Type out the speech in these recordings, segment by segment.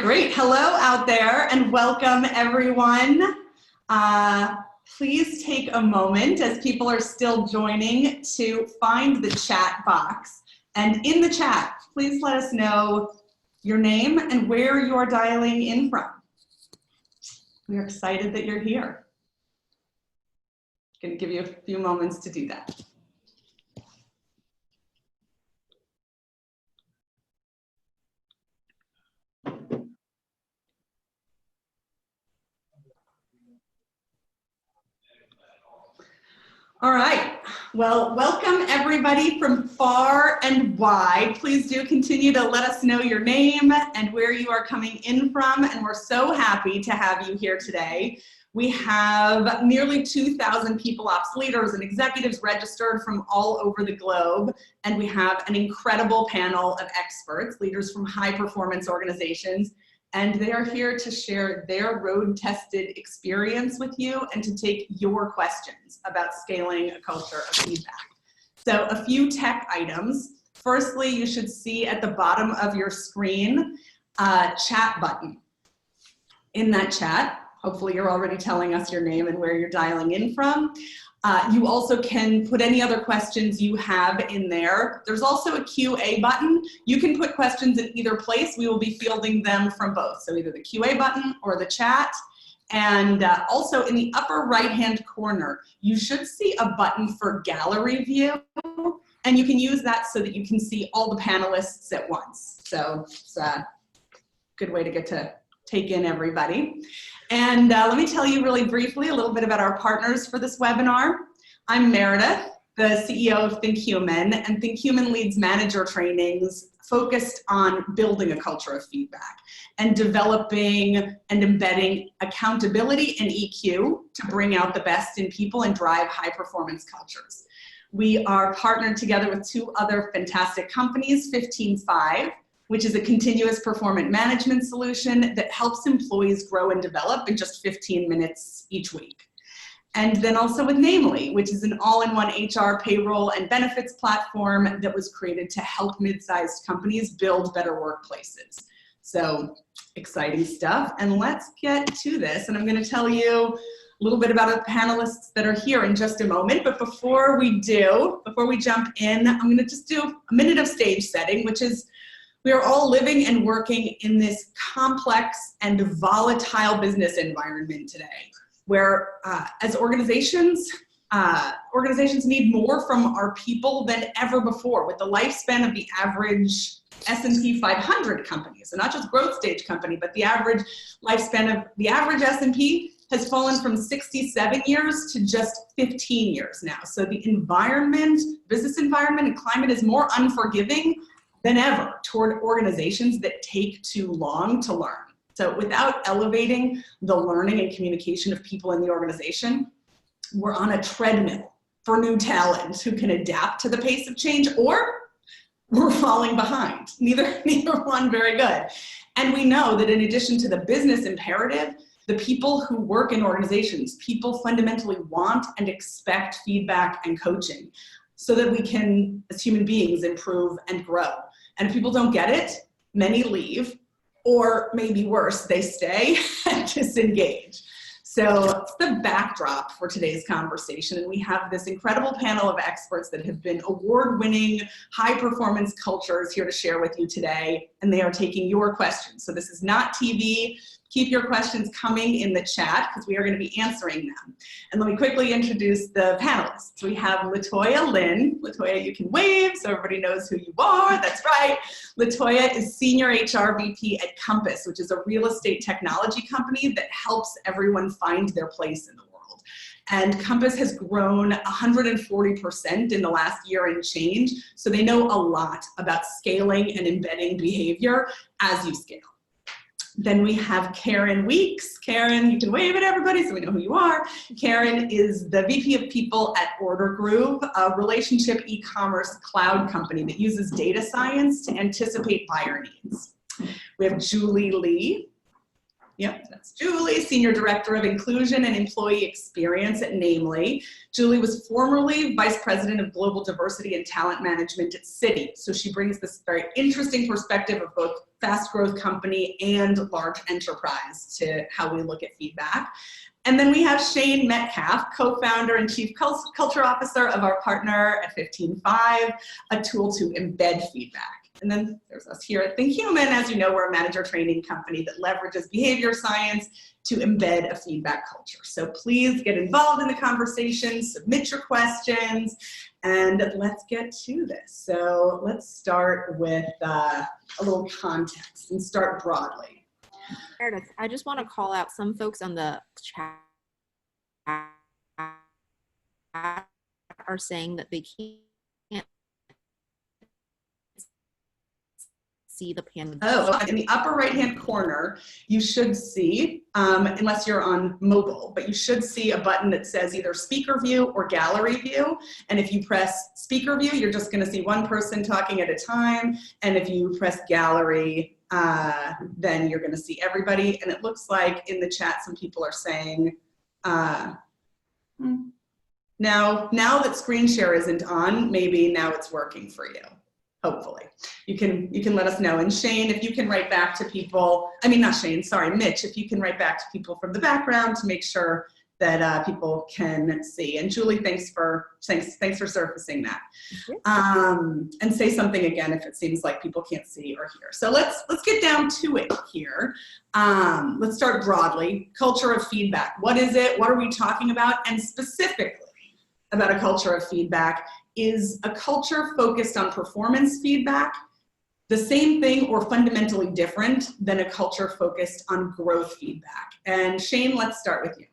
right, great. Hello out there and welcome everyone. Please take a moment as people are still joining to find the chat box. And in the chat, please let us know your name and where you are dialing in from. We are excited that you're here. I'm going to give you a few moments to do that. All right, well, welcome everybody from far and wide. Please do continue to let us know your name and where you are coming in from, and we're so happy to have you here today. We have nearly 2,000 people, ops leaders and executives registered from all over the globe, and we have an incredible panel of experts, leaders from high performance organizations, and they are here to share their road-tested experience with you and to take your questions about scaling a culture of feedback. So a few tech items. Firstly, you should see at the bottom of your screen a chat button. In that chat, hopefully you're already telling us your name and where you're dialing in from. You also can put any other questions you have in there. There's also a QA button. You can put questions in either place. We will be fielding them from both. So either the QA button or the chat. And also in the upper right-hand corner, you should see a button for gallery view. And you can use that so that you can see all the panelists at once. So it's a good way to get to take in everybody. And let me tell you really briefly a little bit about our partners for this webinar. I'm Meredith, the CEO of Think Human, and Think Human leads manager trainings focused on building a culture of feedback and developing and embedding accountability and EQ to bring out the best in people and drive high performance cultures. We are partnered together with two other fantastic companies, 15Five, which is a continuous performance management solution that helps employees grow and develop in just 15 minutes each week. And then also with Namely, which is an all-in-one HR, payroll, and benefits platform that was created to help mid-sized companies build better workplaces. So exciting stuff. And let's get to this. And I'm going to tell you a little bit about the panelists that are here in just a moment. But before we jump in, I'm going to just do a minute of stage setting, which is we are all living and working in this complex and volatile business environment today, where as organizations need more from our people than ever before, with the lifespan of the average S&P 500 company, so not just growth stage company, but the average lifespan of the average S&P has fallen from 67 years to just 15 years now. So the environment, business environment and climate is more unforgiving than ever toward organizations that take too long to learn. So without elevating the learning and communication of people in the organization, we're on a treadmill for new talent who can adapt to the pace of change, or we're falling behind. Neither one very good. And we know that in addition to the business imperative, the people who work in organizations, people fundamentally want and expect feedback and coaching so that we can, as human beings, improve and grow. And if people don't get it, many leave, or maybe worse, they stay and disengage. So it's the backdrop for today's conversation, and we have this incredible panel of experts that have been award-winning high-performance cultures here to share with you today, and they are taking your questions. So this is not TV. Keep your questions coming in the chat because we are going to be answering them. And let me quickly introduce the panelists. So we have Latoya Lynn. Latoya, you can wave so everybody knows who you are. That's right. Latoya is Senior HR VP at Compass, which is a real estate technology company that helps everyone find their place in the world. And Compass has grown 140% in the last year and change. So they know a lot about scaling and embedding behavior as you scale. Then we have Karen Weeks. Karen, you can wave at everybody so we know who you are. Karen is the VP of People at Order Group, a relationship e-commerce cloud company that uses data science to anticipate buyer needs. We have Julie Lee. Yep, that's Julie, Senior Director of Inclusion and Employee Experience at Namely. Julie was formerly Vice President of Global Diversity and Talent Management at Citi. So she brings this very interesting perspective of both fast growth company and large enterprise to how we look at feedback. And then we have Shane Metcalf, co-founder and chief culture officer of our partner at 15Five, a tool to embed feedback. And then there's us here at Think Human. As you know, we're a manager training company that leverages behavior science to embed a feedback culture. So please get involved in the conversation, submit your questions, and let's get to this. So let's start with a little context and start broadly. Meredith, I just want to call out some folks on the chat are saying that they can't see the panel. Oh, in the upper right-hand corner, you should see, unless you're on mobile, but you should see a button that says either speaker view or gallery view. And if you press speaker view, you're just going to see one person talking at a time. And if you press gallery, then you're going to see everybody. And it looks like in the chat, some people are saying, now that screen share isn't on, maybe now it's working for you. Hopefully, you can let us know. And Shane, if you can write back to people, I mean, not Shane, sorry, Mitch, if you can write back to people from the background to make sure that people can see. And Julie, thanks for surfacing that. And say something again if it seems like people can't see or hear. So let's get down to it here. Let's start broadly. Culture of feedback. What is it? What are we talking about? And specifically about a culture of feedback, is a culture focused on performance feedback the same thing or fundamentally different than a culture focused on growth feedback? And Shane, let's start with you.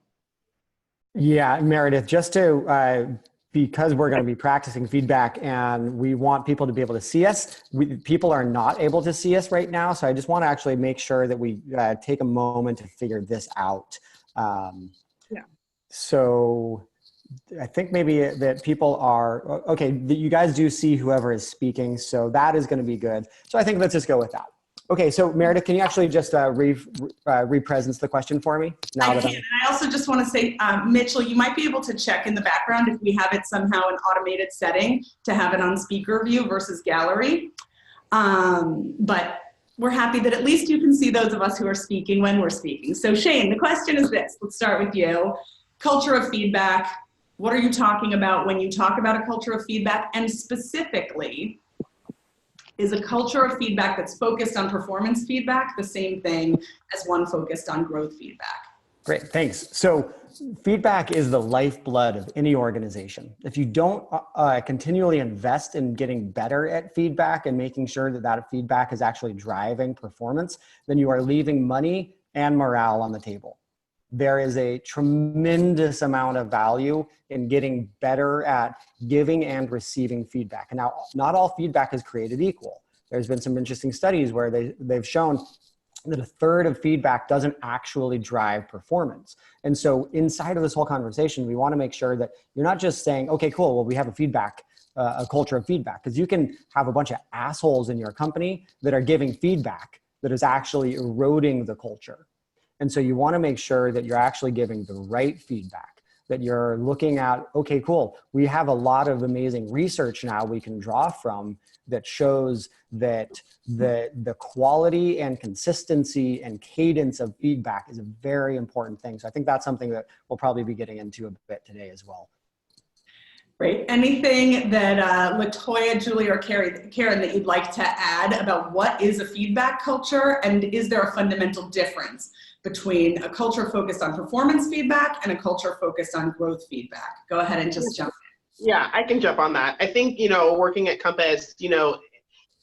Yeah, Meredith, just to, because we're going to be practicing feedback and we want people to be able to see us, people are not able to see us right now. So I just want to actually make sure that we take a moment to figure this out. So I think maybe that people are, okay, you guys do see whoever is speaking, so that is going to be good. So I think let's just go with that. Okay, so Meredith, can you actually just re-presence the question for me? I can. And I also just want to say, Mitchell, you might be able to check in the background if we have it somehow an automated setting to have it on speaker view versus gallery. But we're happy that at least you can see those of us who are speaking when we're speaking. So Shane, the question is this. Let's start with you. Culture of feedback. What are you talking about when you talk about a culture of feedback? And specifically, is a culture of feedback that's focused on performance feedback the same thing as one focused on growth feedback? Great, thanks. So feedback is the lifeblood of any organization. If you don't continually invest in getting better at feedback and making sure that that feedback is actually driving performance, then you are leaving money and morale on the table. There is a tremendous amount of value in getting better at giving and receiving feedback. And now, not all feedback is created equal. There's been some interesting studies where they've shown that a third of feedback doesn't actually drive performance. And so inside of this whole conversation, we want to make sure that you're not just saying, okay, cool, well, we have a culture of feedback, because you can have a bunch of assholes in your company that are giving feedback that is actually eroding the culture. And so you want to make sure that you're actually giving the right feedback, that you're looking at, okay, cool, we have a lot of amazing research now we can draw from that shows that the quality and consistency and cadence of feedback is a very important thing. So I think that's something that we'll probably be getting into a bit today as well. Great. Anything that Latoya, Julie, or Karen that you'd like to add about what is a feedback culture, and is there a fundamental difference between a culture focused on performance feedback and a culture focused on growth feedback? Go ahead and just jump in. Yeah, I can jump on that. I think, working at Compass,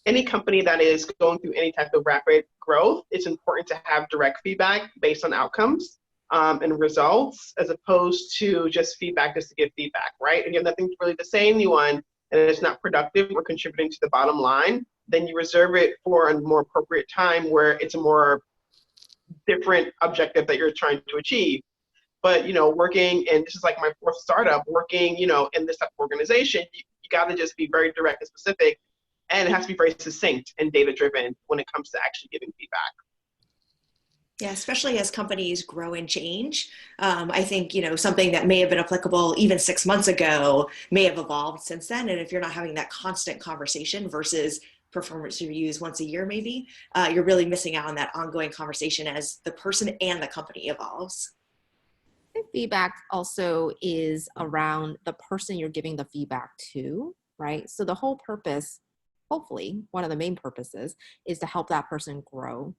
any company that is going through any type of rapid growth, it's important to have direct feedback based on outcomes and results, as opposed to just feedback just to give feedback, right? And if nothing really to say anyone and it's not productive or contributing to the bottom line, then you reserve it for a more appropriate time where it's a more different objective that you're trying to achieve. But, working, and this is like my fourth startup, working, in this type of organization, you got to just be very direct and specific, and it has to be very succinct and data driven when it comes to actually giving feedback. Yeah, especially as companies grow and change. I think, something that may have been applicable even 6 months ago may have evolved since then. And if you're not having that constant conversation versus performance reviews once a year, maybe, you're really missing out on that ongoing conversation as the person and the company evolves. I think feedback also is around the person you're giving the feedback to, right? So the whole purpose, hopefully, one of the main purposes is to help that person grow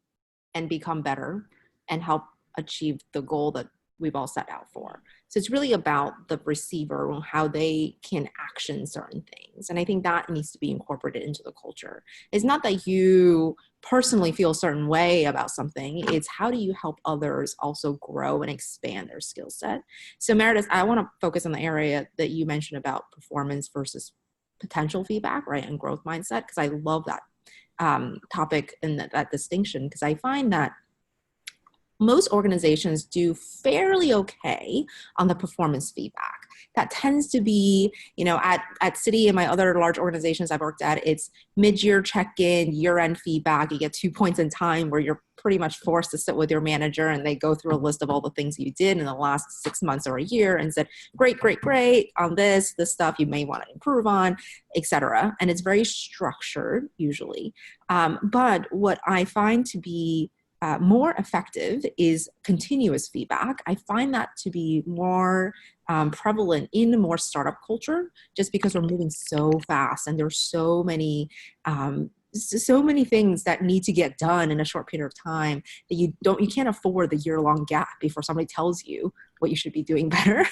and become better and help achieve the goal that we've all set out for. So it's really about the receiver and how they can action certain things. And I think that needs to be incorporated into the culture. It's not that you personally feel a certain way about something. It's how do you help others also grow and expand their skill set. So Meredith, I want to focus on the area that you mentioned about performance versus potential feedback, right? And growth mindset, because I love that topic and that distinction, because I find that most organizations do fairly okay on the performance feedback. That tends to be, at Citi and my other large organizations I've worked at, it's mid-year check-in, year-end feedback. You get 2 points in time where you're pretty much forced to sit with your manager and they go through a list of all the things you did in the last 6 months or a year and said, great, great, great on this stuff you may want to improve on, etc. And it's very structured usually. But what I find to be more effective is continuous feedback. I find that to be more prevalent in more startup culture, just because we're moving so fast and there's so many things that need to get done in a short period of time that you can't afford the year-long gap before somebody tells you what you should be doing better.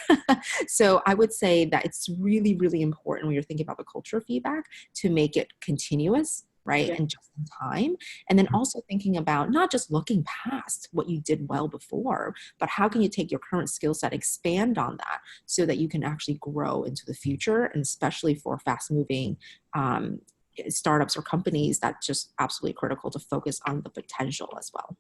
So I would say that it's really, really important when you're thinking about the culture feedback to make it continuous, right? Yeah. And just in time. And then also thinking about not just looking past what you did well before, but how can you take your current skill set, expand on that so that you can actually grow into the future, and especially for fast moving startups or companies, that's just absolutely critical to focus on the potential as well.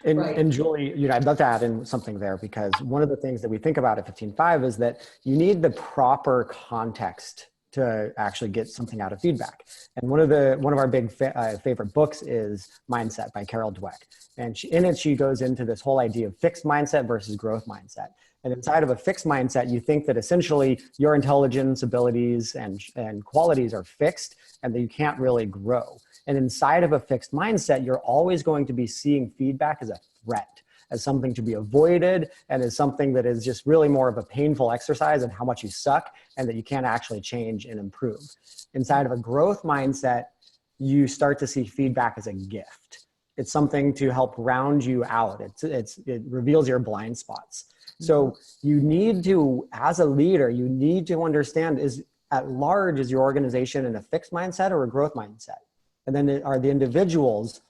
And, right. And Julie, I'd love to add in something there, because one of the things that we think about at 15.5 is that you need the proper context to actually get something out of feedback. And one of our big favorite books is Mindset by Carol Dweck. And in it, she goes into this whole idea of fixed mindset versus growth mindset. And inside of a fixed mindset, you think that essentially your intelligence, abilities, and qualities are fixed and that you can't really grow. And inside of a fixed mindset, you're always going to be seeing feedback as a threat, as something to be avoided, and as something that is just really more of a painful exercise and how much you suck and that you can't actually change and improve. Inside of a growth mindset, you start to see feedback as a gift. It's something to help round you out. It reveals your blind spots. So you need to, as a leader, you need to understand, is your organization in a fixed mindset or a growth mindset? And then are the individuals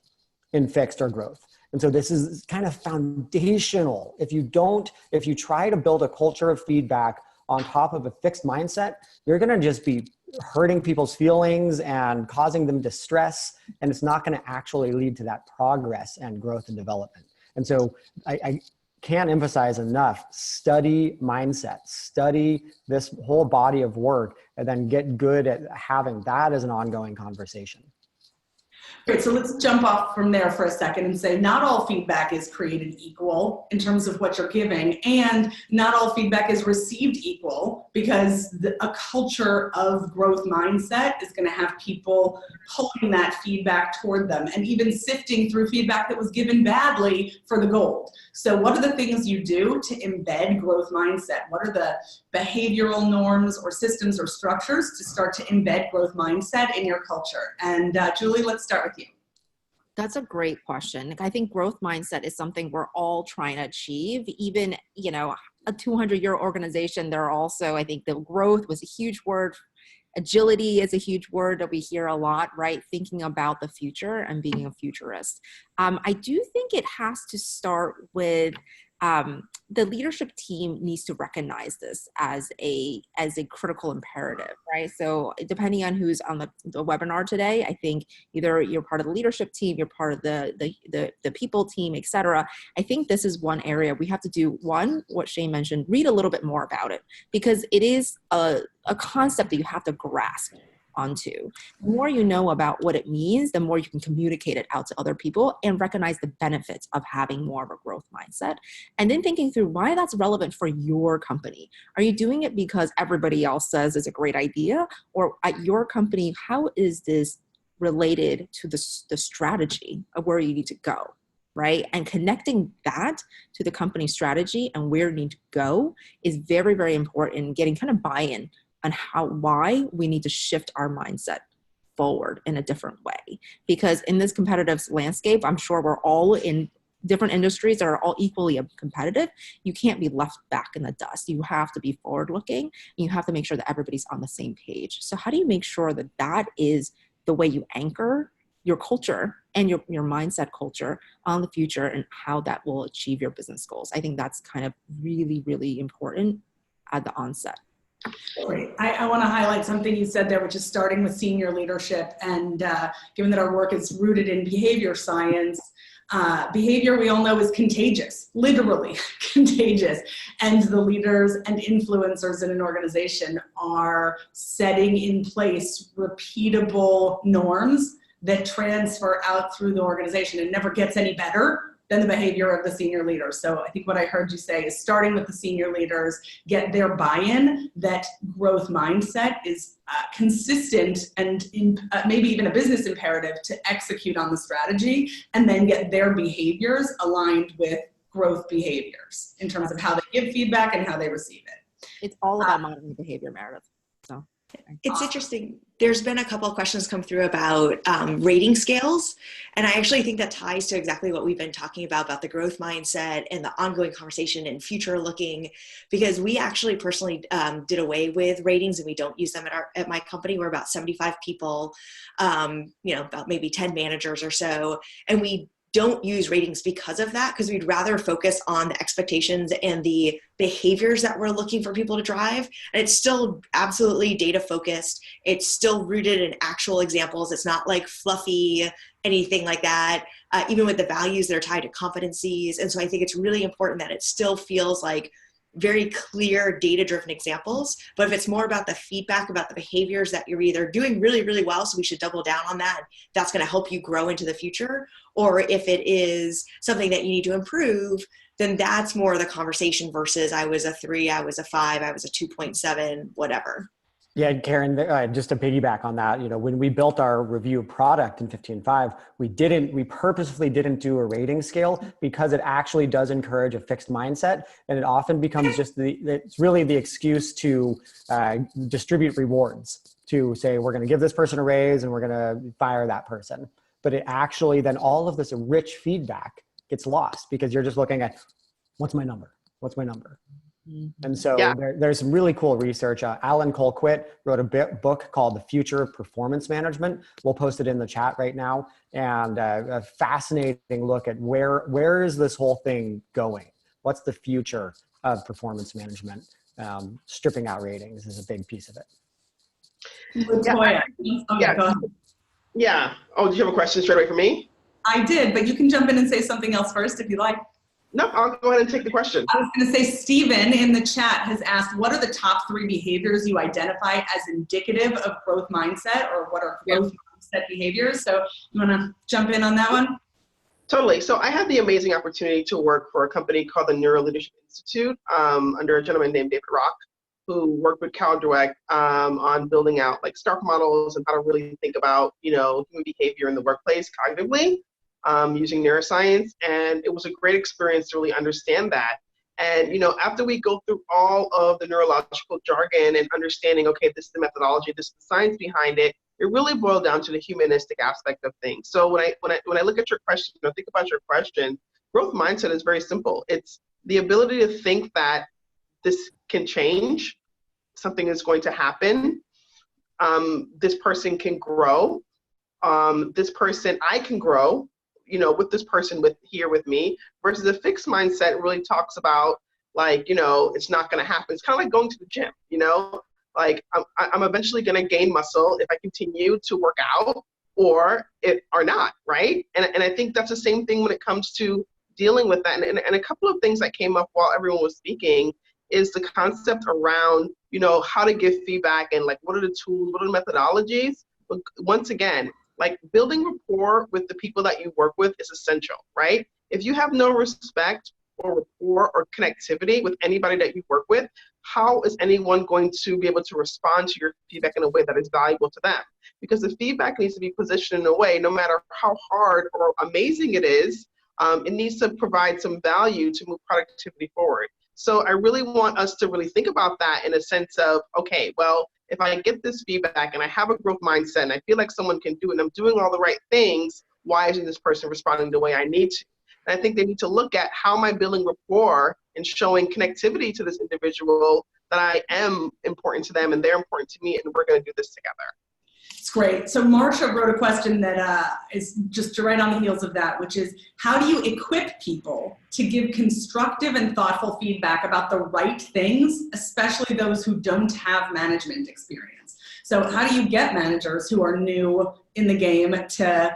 in fixed or growth? And so this is kind of foundational. If you try to build a culture of feedback on top of a fixed mindset, you're going to just be hurting people's feelings and causing them distress. And it's not going to actually lead to that progress and growth and development. And so I can't emphasize enough, study mindset, study this whole body of work, and then get good at having that as an ongoing conversation. Great, so let's jump off from there for a second and say not all feedback is created equal in terms of what you're giving, and not all feedback is received equal, because a culture of growth mindset is going to have people pulling that feedback toward them and even sifting through feedback that was given badly for the gold. So what are the things you do to embed growth mindset? What are the behavioral norms or systems or structures to start to embed growth mindset in your culture? And Julie, let's start with you. That's a great question. I think growth mindset is something we're all trying to achieve. Even, a 200-year organization, there are also, I think the growth was a huge word. Agility is a huge word that we hear a lot, right? Thinking about the future and being a futurist. I do think it has to start with the leadership team needs to recognize this as a critical imperative, right? So depending on who's on the webinar today, I think either you're part of the leadership team, you're part of the people team, et cetera. I think this is one area we have to do. One, what Shane mentioned, read a little bit more about it, because it is a concept that you have to grasp. onto. The more you know about what it means, the more you can communicate it out to other people and recognize the benefits of having more of a growth mindset. And then thinking through why that's relevant for your company. Are you doing it because everybody else says it's a great idea? Or at your company, how is this related to the strategy of where you need to go? Right? And connecting that to the company strategy and where you need to go is very, very important, getting kind of buy-in on why we need to shift our mindset forward in a different way. Because in this competitive landscape, I'm sure we're all in different industries that are all equally competitive. You can't be left back in the dust. You have to be forward-looking, and you have to make sure that everybody's on the same page. So how do you make sure that that is the way you anchor your culture and your mindset culture on the future and how that will achieve your business goals? I think that's kind of really, really important at the onset. Great. I want to highlight something you said there, which is starting with senior leadership. And given that our work is rooted in behavior science, behavior we all know is contagious, literally contagious. And the leaders and influencers in an organization are setting in place repeatable norms that transfer out through the organization and never gets any better than the behavior of the senior leaders. So I think what I heard you say is starting with the senior leaders, get their buy-in, that growth mindset is consistent and maybe even a business imperative to execute on the strategy, and then get their behaviors aligned with growth behaviors in terms of how they give feedback and how they receive it. It's all about modeling behavior, Meredith. So it's interesting. There's been a couple of questions come through about rating scales. And I actually think that ties to exactly what we've been talking about the growth mindset and the ongoing conversation and future looking, because we actually personally did away with ratings and we don't use them at my company. We're about 75 people, about maybe 10 managers or so. And we don't use ratings because of that, because we'd rather focus on the expectations and the behaviors that we're looking for people to drive. And it's still absolutely data focused. It's still rooted in actual examples. It's not like fluffy, anything like that. Even with the values that are tied to competencies. And so I think it's really important that it still feels like very clear data-driven examples. But if it's more about the feedback, about the behaviors that you're either doing really, really well, so we should double down on that, that's going to help you grow into the future. Or if it is something that you need to improve, then that's more the conversation versus I was a 3, I was a 5, I was a 2.7, whatever. Yeah, Karen, just to piggyback on that, when we built our review product in 15.5, we purposefully didn't do a rating scale because it actually does encourage a fixed mindset. And it often becomes just it's really the excuse to distribute rewards, to say, we're going to give this person a raise and we're going to fire that person. But it actually, then all of this rich feedback gets lost because you're just looking at, what's my number? What's my number? And so there's some really cool research. Alan Colquitt wrote a book called The Future of Performance Management. We'll post it in the chat right now. And a fascinating look at where is this whole thing going? What's the future of performance management? Stripping out ratings is a big piece of it. Yeah. Oh, did you have a question straight away for me? I did, but you can jump in and say something else first if you like. No, I'll go ahead and take the question. I was going to say, Stephen in the chat has asked, what are the top 3 behaviors you identify as indicative of growth mindset, or what are growth mindset behaviors? So you want to jump in on that one? Totally. So I had the amazing opportunity to work for a company called the Neuro Leadership Institute under a gentleman named David Rock, who worked with Cal Dweck on building out like STARK models and how to really think about, human behavior in the workplace cognitively. Using neuroscience, and it was a great experience to really understand that. And after we go through all of the neurological jargon and understanding, okay, this is the methodology, this is the science behind it, it really boiled down to the humanistic aspect of things. So when I look at your question, think about your question, growth mindset is very simple. It's the ability to think that this can change, something is going to happen, this person can grow, this person, I can grow, with this person here with me, versus a fixed mindset really talks about like, it's not going to happen. It's kind of like going to the gym, like I'm eventually going to gain muscle if I continue to work out or not, right? And I think that's the same thing when it comes to dealing with that. And a couple of things that came up while everyone was speaking is the concept around how to give feedback and like what are the tools, what are the methodologies. But once again, like building rapport with the people that you work with is essential, right? If you have no respect or rapport or connectivity with anybody that you work with, how is anyone going to be able to respond to your feedback in a way that is valuable to them? Because the feedback needs to be positioned in a way, no matter how hard or amazing it is, it needs to provide some value to move productivity forward. So I really want us to really think about that in a sense of, okay, well, if I get this feedback and I have a growth mindset and I feel like someone can do it and I'm doing all the right things, why isn't this person responding the way I need to? And I think they need to look at how am I building rapport and showing connectivity to this individual that I am important to them and they're important to me and we're going to do this together. It's great. So Marcia wrote a question that is just right on the heels of that, which is how do you equip people to give constructive and thoughtful feedback about the right things, especially those who don't have management experience? So how do you get managers who are new in the game to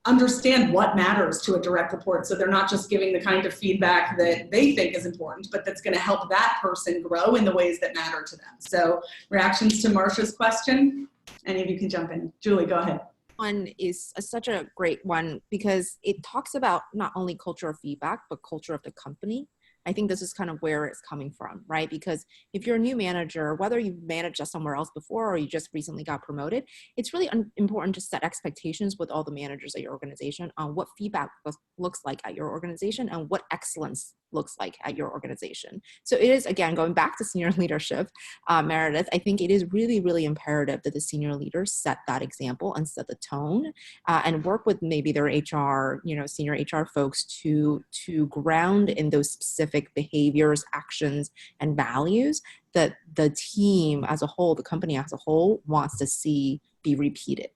understand what matters to a direct report, so they're not just giving the kind of feedback that they think is important, but that's going to help that person grow in the ways that matter to them? So reactions to Marcia's question? Any of you can jump in. Julie, go ahead. One is such a great one because it talks about not only culture of feedback, but culture of the company. I think this is kind of where it's coming from, right? Because if you're a new manager, whether you've managed somewhere else before or you just recently got promoted, it's really important to set expectations with all the managers at your organization on what feedback looks like at your organization and what excellence looks like at your organization. So it is, again, going back to senior leadership, Meredith, I think it is really, really imperative that the senior leaders set that example and set the tone and work with maybe their HR, senior HR folks to ground in those specific behaviors, actions, and values that the team as a whole, the company as a whole wants to see be repeated.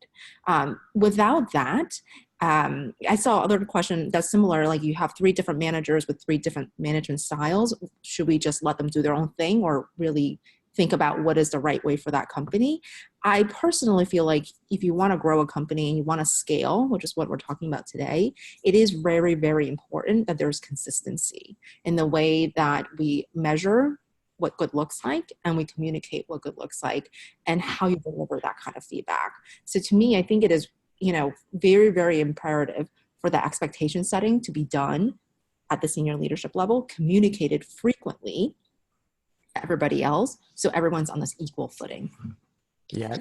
Without that, I saw other question that's similar, like you have 3 different managers with 3 different management styles. Should we just let them do their own thing or really think about what is the right way for that company? I personally feel like if you want to grow a company and you want to scale, which is what we're talking about today, it is very, very important that there's consistency in the way that we measure what good looks like and we communicate what good looks like and how you deliver that kind of feedback. So to me, I think it is very, very imperative for the expectation setting to be done at the senior leadership level, communicated frequently to everybody else, so everyone's on this equal footing. Yeah,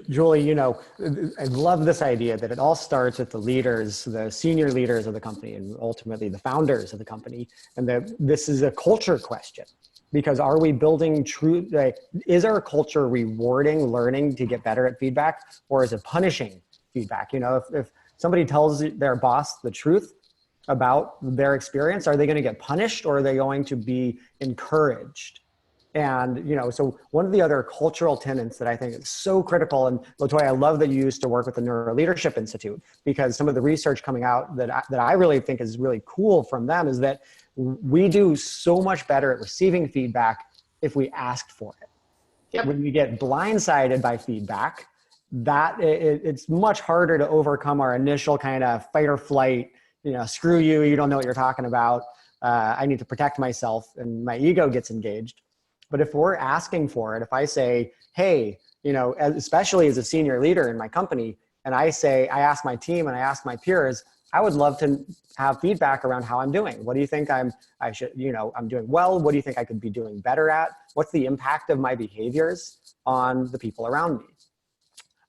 Julie, I love this idea that it all starts with the leaders, the senior leaders of the company, and ultimately the founders of the company, and that this is a culture question. Because are we building true, is our culture rewarding learning to get better at feedback, or is it punishing feedback? If somebody tells their boss the truth about their experience, are they going to get punished or are they going to be encouraged? And, so one of the other cultural tenets that I think is so critical, and Latoya, I love that you used to work with the Neuro Leadership Institute, because some of the research coming out that I really think is really cool from them is that we do so much better at receiving feedback if we asked for it. Yep. When we get blindsided by feedback, it's much harder to overcome our initial kind of fight or flight, screw you, you don't know what you're talking about. I need to protect myself, and my ego gets engaged. But if we're asking for it, if I say, hey, especially as a senior leader in my company, and I ask my team and I ask my peers, I would love to have feedback around how I'm doing. What do you think I'm doing well? What do you think I could be doing better at? What's the impact of my behaviors on the people around me?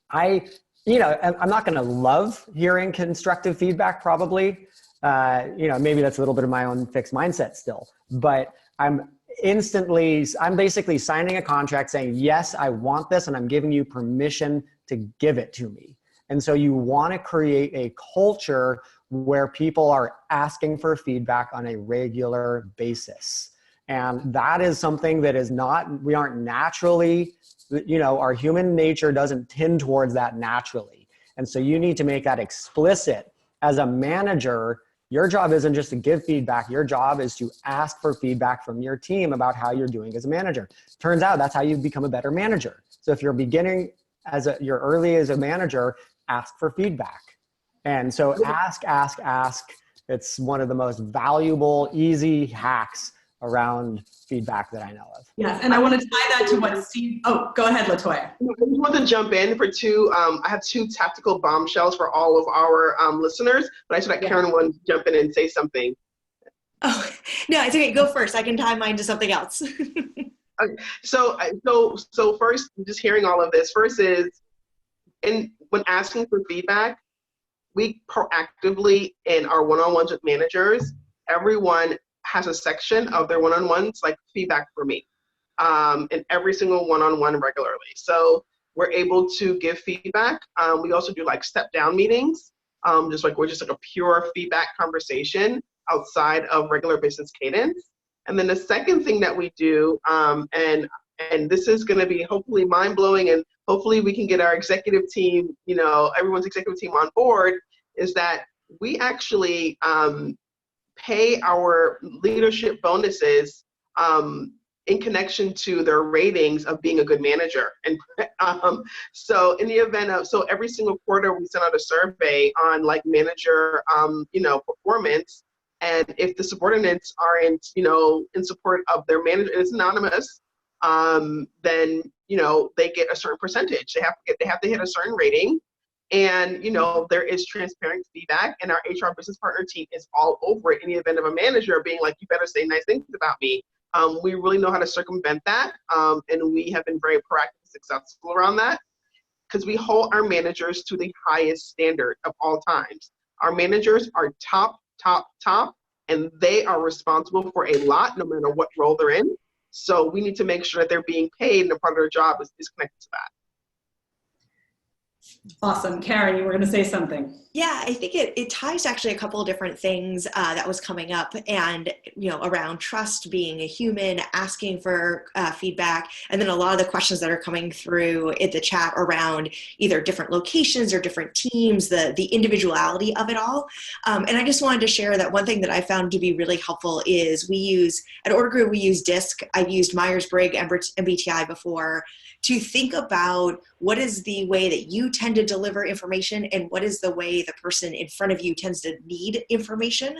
I'm not going to love hearing constructive feedback, probably. Maybe that's a little bit of my own fixed mindset still, but I'm basically signing a contract saying, yes, I want this, and I'm giving you permission to give it to me. And so you want to create a culture where people are asking for feedback on a regular basis. And that is something that we aren't naturally, our human nature doesn't tend towards that naturally. And so you need to make that explicit. As a manager, your job isn't just to give feedback. Your job is to ask for feedback from your team about how you're doing as a manager. Turns out that's how you become a better manager. So if you're beginning you're early as a manager, ask for feedback. And so ask. It's one of the most valuable, easy hacks around feedback that I know of. Yes, and I want to tie that to what Steve, oh, go ahead, LaToya. I just want to jump in for two, I have two tactical bombshells for all of our listeners, but I should let Karen one jump in and say something. Oh, no, it's okay. Go first. I can tie mine to something else. Okay. So first, just hearing all of this, first is, when asking for feedback, we proactively in our one-on-ones with managers, everyone has a section of their one-on-ones like feedback for me, in every single one-on-one regularly. So we're able to give feedback. We also do like step-down meetings, we're just like a pure feedback conversation outside of regular business cadence. And then the second thing that we do, and this is going to be hopefully mind-blowing, and hopefully we can get our executive team, everyone's executive team on board, is that we actually pay our leadership bonuses in connection to their ratings of being a good manager. And so in the event of, so every single quarter we send out a survey on like manager, performance. And if the subordinates aren't, in support of their manager, it's anonymous, then, they get a certain percentage. They have to hit a certain rating. And, there is transparent feedback, and our HR business partner team is all over it in the event of a manager being like, you better say nice things about me. We really know how to circumvent that. And we have been very proactive and successful around that, because we hold our managers to the highest standard of all times. Our managers are top, and they are responsible for a lot, no matter what role they're in. So we need to make sure that they're being paid, and a part of their job is connected to that. Awesome. Karen, you were going to say something. Yeah, I think it ties actually a couple of different things that was coming up, and around trust, being a human, asking for feedback, and then a lot of the questions that are coming through in the chat around either different locations or different teams, the individuality of it all. And I just wanted to share that one thing that I found to be really helpful is at Order Group we use DISC. I've used Myers-Briggs and MBTI before, to think about what is the way that you tend to deliver information and what is the way the person in front of you tends to need information.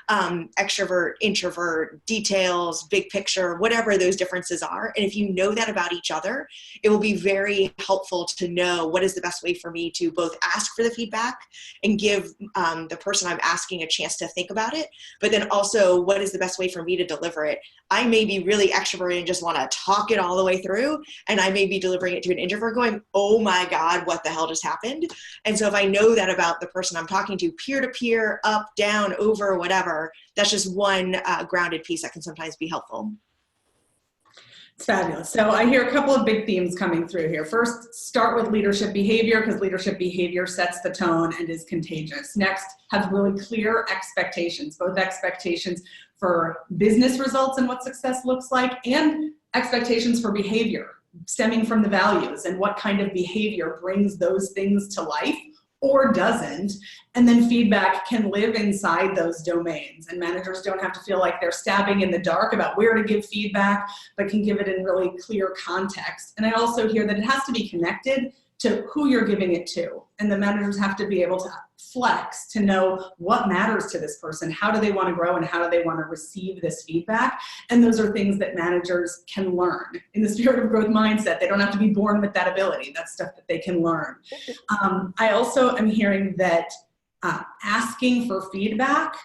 Extrovert, introvert, details, big picture, whatever those differences are. And if you know that about each other, it will be very helpful to know what is the best way for me to both ask for the feedback and give the person I'm asking a chance to think about it, but then also what is the best way for me to deliver it. I may be really extroverted and just want to talk it all the way through, and I may be delivering it to an introvert going, oh my God, what the hell just happened? And so if I know that about the person I'm talking to, peer-to-peer, up, down, over, whatever, that's just one grounded piece that can sometimes be helpful. It's fabulous. So I hear a couple of big themes coming through here. First, start with leadership behavior, because leadership behavior sets the tone and is contagious. Next, have really clear expectations, both expectations for business results and what success looks like, and expectations for behavior stemming from the values and what kind of behavior brings those things to life or doesn't. And then feedback can live inside those domains, and managers don't have to feel like they're stabbing in the dark about where to give feedback, but can give it in really clear context. And I also hear that it has to be connected to who you're giving it to. And the managers have to be able to flex to know what matters to this person, how do they want to grow, and how do they want to receive this feedback. And those are things that managers can learn. In the spirit of growth mindset, they don't have to be born with that ability. That's stuff that they can learn. I also am hearing that asking for feedback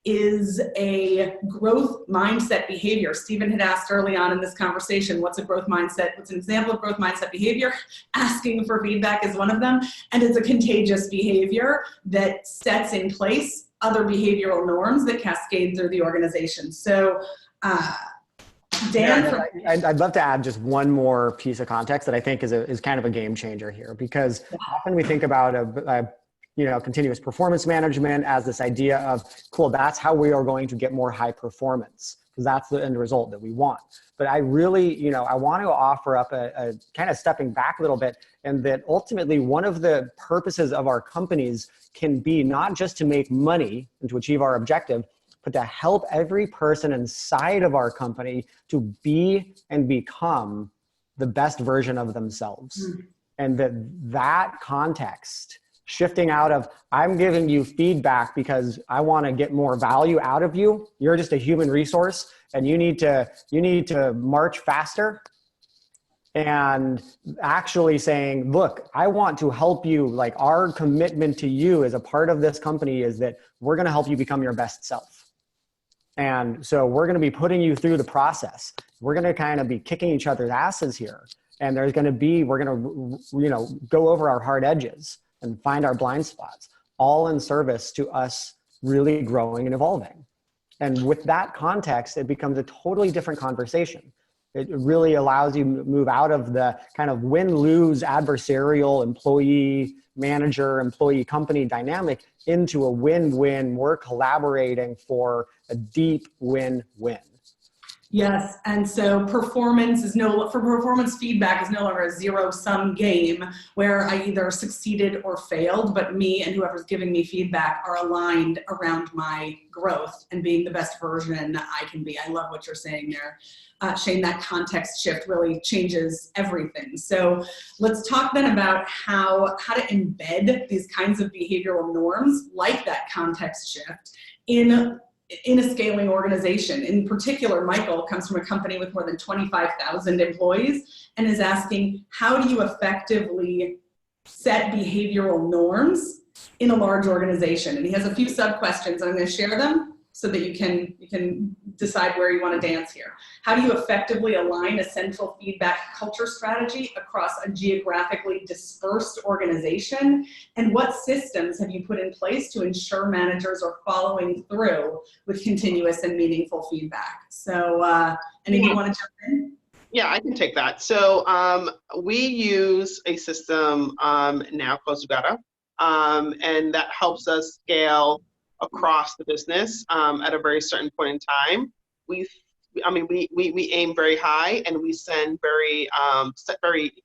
is a growth mindset behavior. Stephen had asked early on in this conversation, what's a growth mindset? What's an example of growth mindset behavior? Asking for feedback is one of them. And it's a contagious behavior that sets in place other behavioral norms that cascade through the organization. So, Dan, I'd love to add just one more piece of context that I think is kind of a game changer here, because often we think about continuous performance management as this idea of, cool, that's how we are going to get more high performance, because that's the end result that we want. But I really, I want to offer up a kind of stepping back a little bit, and that ultimately one of the purposes of our companies can be not just to make money and to achieve our objective, but to help every person inside of our company to be and become the best version of themselves. And that context shifting out of, I'm giving you feedback because I want to get more value out of you. You're just a human resource and you need to march faster. And actually saying, look, I want to help you. Like, our commitment to you as a part of this company is that we're going to help you become your best self. And so we're going to be putting you through the process. We're going to kind of be kicking each other's asses here. And we're going to go over our hard edges and find our blind spots, all in service to us really growing and evolving. And with that context, it becomes a totally different conversation. It really allows you to move out of the kind of win-lose adversarial employee, manager, employee, company dynamic into a win-win. We're collaborating for a deep win-win. Yes, and so performance feedback is no longer a zero-sum game where I either succeeded or failed, but me and whoever's giving me feedback are aligned around my growth and being the best version I can be. I love what you're saying there. Shane, that context shift really changes everything. So let's talk then about how to embed these kinds of behavioral norms like that context shift in a scaling organization. In particular, Michael comes from a company with more than 25,000 employees and is asking, how do you effectively set behavioral norms in a large organization? And he has a few sub-questions. I'm going to share them so that you can decide where you want to dance here. How do you effectively align a central feedback culture strategy across a geographically dispersed organization? And what systems have you put in place to ensure managers are following through with continuous and meaningful feedback? So any of you want to jump in? Yeah, I can take that. So we use a system now called Zugata, and that helps us scale across the business at a very certain point in time. We aim very high, and we set very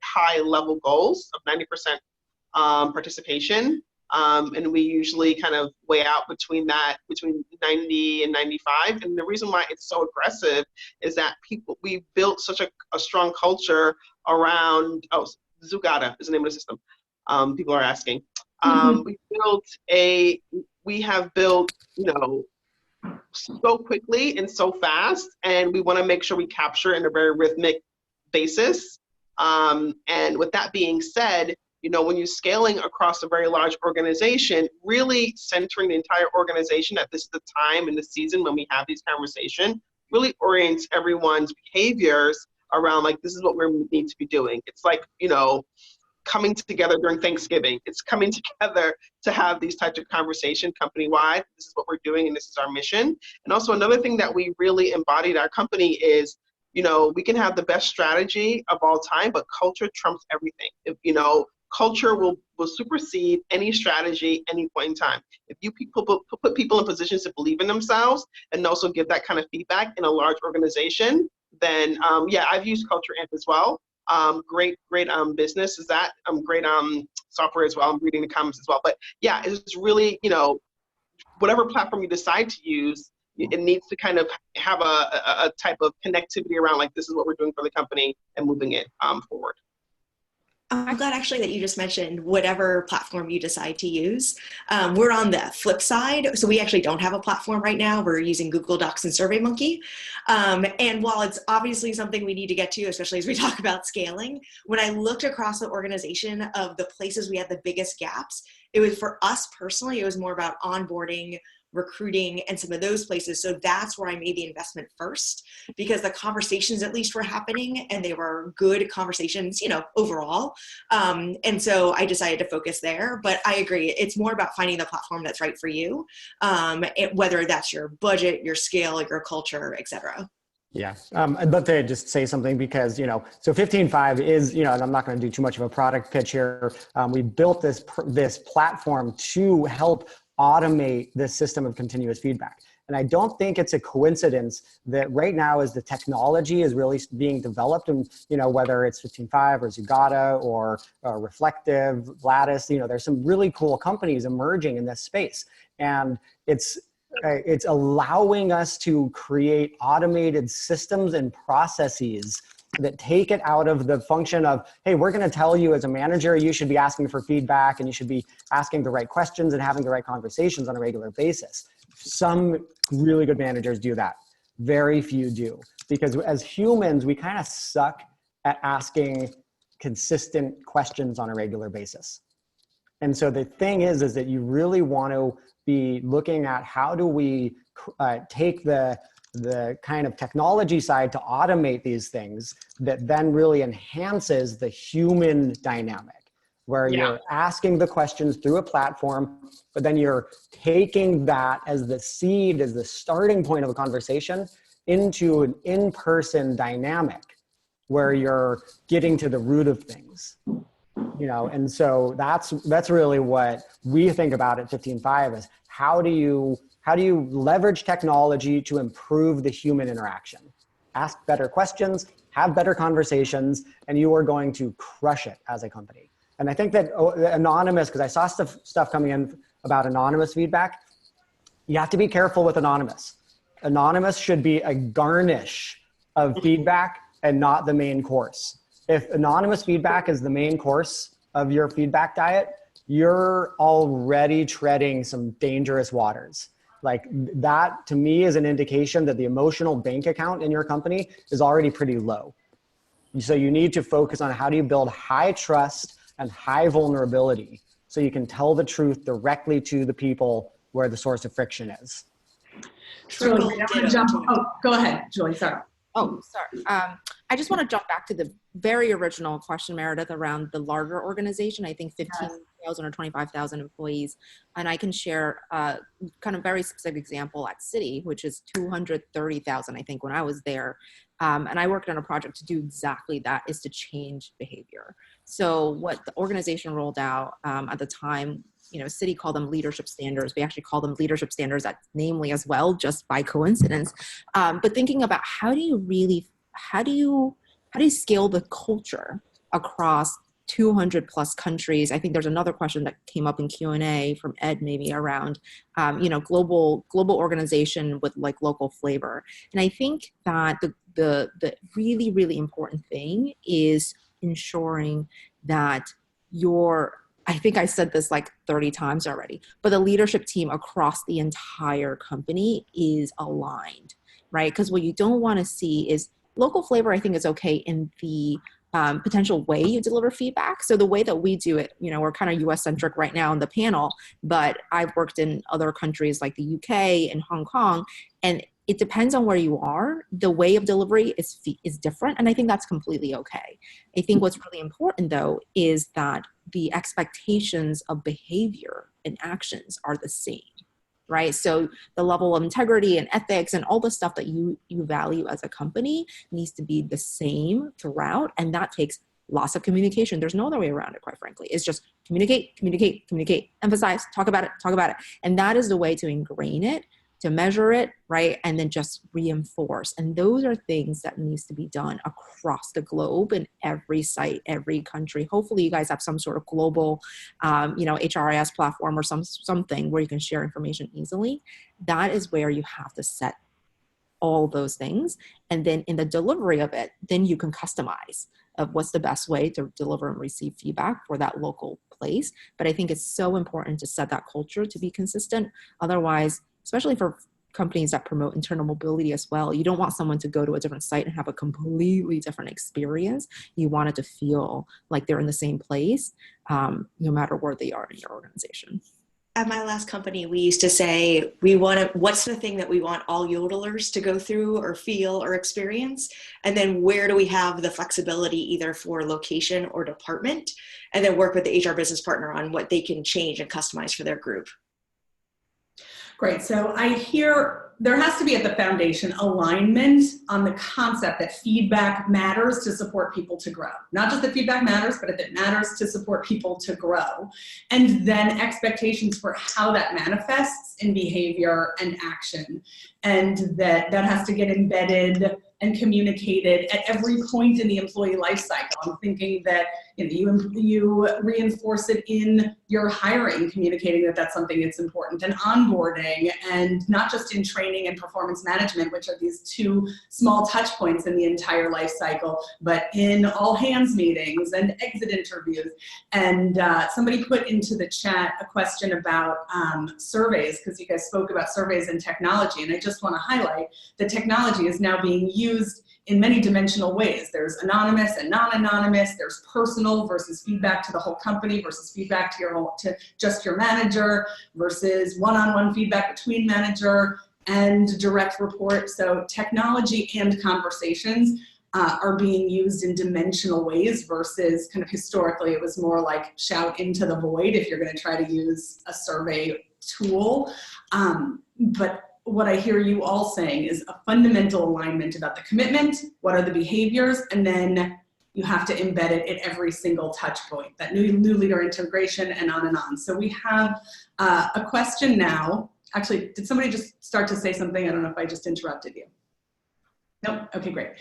high level goals of 90% participation. And we usually kind of weigh out between 90 and 95. And the reason why it's so aggressive is that we built such a strong culture around, Zugata is the name of the system. People are asking. We have built, so quickly and so fast, and we want to make sure we capture in a very rhythmic basis. And with that being said, when you're scaling across a very large organization, really centering the entire organization that this is the time and the season when we have these conversations really orients everyone's behaviors around, like, this is what we need to be doing. It's like, coming together during Thanksgiving. It's coming together to have these types of conversations company-wide. This is what we're doing, and this is our mission. And also another thing that we really embodied our company is, we can have the best strategy of all time, but culture trumps everything. Culture will supersede any strategy, any point in time. If you put people in positions to believe in themselves and also give that kind of feedback in a large organization, then I've used Culture Amp as well. Great business is that, great software as well. I'm reading the comments as well. But yeah, it's really, whatever platform you decide to use, it needs to kind of have a type of connectivity around, like, this is what we're doing for the company and moving it forward. I'm glad actually that you just mentioned whatever platform you decide to use. We're on the flip side. So we actually don't have a platform right now. We're using Google Docs and SurveyMonkey. And while it's obviously something we need to get to, especially as we talk about scaling, when I looked across the organization of the places we had the biggest gaps, it was, for us personally, it was more about onboarding, recruiting, and some of those places. So that's where I made the investment first, because the conversations at least were happening and they were good conversations, overall. And so I decided to focus there. But I agree, it's more about finding the platform that's right for you, whether that's your budget, your scale, your culture, et cetera. Yeah, I'd love to just say something because, so 15.5 is, and I'm not going to do too much of a product pitch here. We built this platform to help automate this system of continuous feedback. And I don't think it's a coincidence that right now, as the technology is really being developed, and whether it's 15.5 or Zugata or Reflective, Lattice, there's some really cool companies emerging in this space. And it's allowing us to create automated systems and processes that take it out of the function of, hey, we're going to tell you as a manager, you should be asking for feedback and you should be asking the right questions and having the right conversations on a regular basis. Some really good managers do that. Very few do. Because as humans, we kind of suck at asking consistent questions on a regular basis. And so the thing is that you really want to be looking at how do we take the kind of technology side to automate these things that then really enhances the human dynamic, where you're asking the questions through a platform, but then you're taking that as the seed, as the starting point of a conversation into an in-person dynamic where you're getting to the root of things. You know, and so that's really what we think about at 15.5 is how do you leverage technology to improve the human interaction? Ask better questions, have better conversations, and you are going to crush it as a company. And I think that anonymous, because I saw stuff coming in about anonymous feedback, you have to be careful with anonymous. Anonymous should be a garnish of feedback and not the main course. If anonymous feedback is the main course of your feedback diet, you're already treading some dangerous waters. Like that to me is an indication that the emotional bank account in your company is already pretty low. So you need to focus on how do you build high trust and high vulnerability so you can tell the truth directly to the people where the source of friction is. Julie, I'm gonna jump. Oh, go ahead, Julie, sorry. Oh, sorry. I just want to jump back to the very original question, Meredith, around the larger organization. I think 15,000 or 25,000 employees. And I can share a kind of very specific example at Citi, which is 230,000, I think, when I was there. And I worked on a project to do exactly that, is to change behavior. So what the organization rolled out at the time, you know, Citi called them leadership standards. We actually call them leadership standards at Namely as well, just by coincidence. But thinking about how do you scale the culture across 200 plus countries? I think there's another question that came up in Q&A from Ed maybe around, you know, global organization with like local flavor. And I think that the really, really important thing is ensuring that I think I said this like 30 times already, but the leadership team across the entire company is aligned, right? Because what you don't want to see is local flavor, I think is okay in the potential way you deliver feedback. So the way that we do it, you know, we're kind of US centric right now in the panel, but I've worked in other countries like the UK and Hong Kong, and it depends on where you are. The way of delivery is different, and I think that's completely okay. I think what's really important though is that the expectations of behavior and actions are the same, right? So the level of integrity and ethics and all the stuff that you value as a company needs to be the same throughout, and that takes lots of communication. There's no other way around it, quite frankly. It's just communicate, emphasize, talk about it. And that is the way to ingrain it, to measure it, right? And then just reinforce. And those are things that needs to be done across the globe in every site, every country. Hopefully you guys have some sort of global, you know, HRIS platform or something where you can share information easily. That is where you have to set all those things. And then in the delivery of it, then you can customize of what's the best way to deliver and receive feedback for that local place. But I think it's so important to set that culture to be consistent. Otherwise, especially for companies that promote internal mobility as well, you don't want someone to go to a different site and have a completely different experience. You want it to feel like they're in the same place, no matter where they are in your organization. At my last company, we used to say, what's the thing that we want all yodelers to go through or feel or experience? And then where do we have the flexibility either for location or department? And then work with the HR business partner on what they can change and customize for their group. Great. So I hear there has to be at the foundation alignment on the concept that feedback matters to support people to grow. Not just that feedback matters, but if it matters to support people to grow. And then expectations for how that manifests in behavior and action. And that has to get embedded and communicated at every point in the employee life cycle. I'm thinking that you reinforce it in your hiring, communicating that that's something that's important, and onboarding, and not just in training and performance management, which are these two small touch points in the entire life cycle, but in all hands meetings and exit interviews. And somebody put into the chat a question about surveys, because you guys spoke about surveys and technology, and I just want to highlight that technology is now being used in many dimensional ways. There's anonymous and non-anonymous, there's personal versus feedback to the whole company versus feedback to just your manager versus one-on-one feedback between manager and direct report. So technology and conversations are being used in dimensional ways versus kind of historically it was more like shout into the void if you're going to try to use a survey tool. But what I hear you all saying is a fundamental alignment about the commitment, what are the behaviors, and then you have to embed it at every single touch point, that new leader integration and on and on. So we have a question now. Actually, did somebody just start to say something? I don't know if I just interrupted you. Nope, okay, great.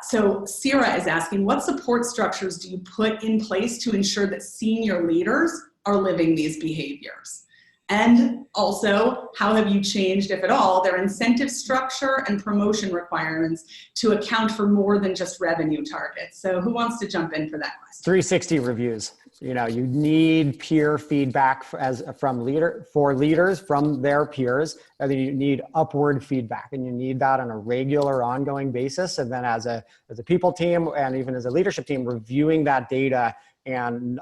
So Sierra is asking, what support structures do you put in place to ensure that senior leaders are living these behaviors? And also, how have you changed, if at all, their incentive structure and promotion requirements to account for more than just revenue targets? So who wants to jump in for that question? 360 reviews. You need peer feedback for leaders from their peers, and then you need upward feedback, and you need that on a regular, ongoing basis. And then as a people team and even as a leadership team, reviewing that data and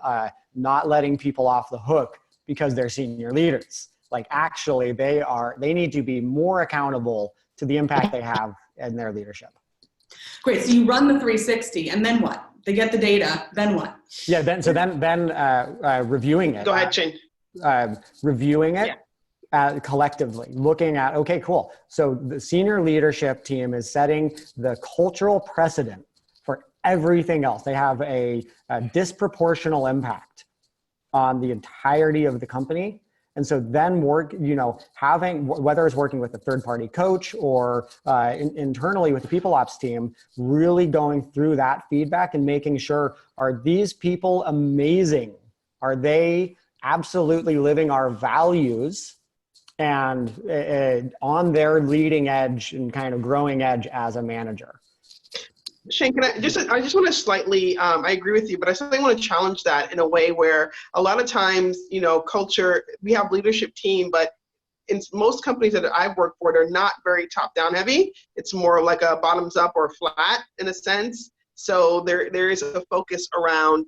not letting people off the hook because they're senior leaders. Like actually they need to be more accountable to the impact they have in their leadership. Great, so you run the 360 and then what? They get the data, then what? Yeah, then reviewing it. Go ahead, Shane. Reviewing it collectively, looking at, okay, cool. So the senior leadership team is setting the cultural precedent for everything else. They have a disproportional impact on the entirety of the company. And so then having, whether it's working with a third-party coach or internally with the people ops team, really going through that feedback and making sure, are these people amazing? Are they absolutely living our values and on their leading edge and kind of growing edge as a manager? Shane, I just want to slightly, I agree with you, but I certainly want to challenge that in a way where a lot of times, culture, we have leadership team, but in most companies that I've worked for, they're not very top-down heavy. It's more like a bottoms up or flat in a sense. So there is a focus around,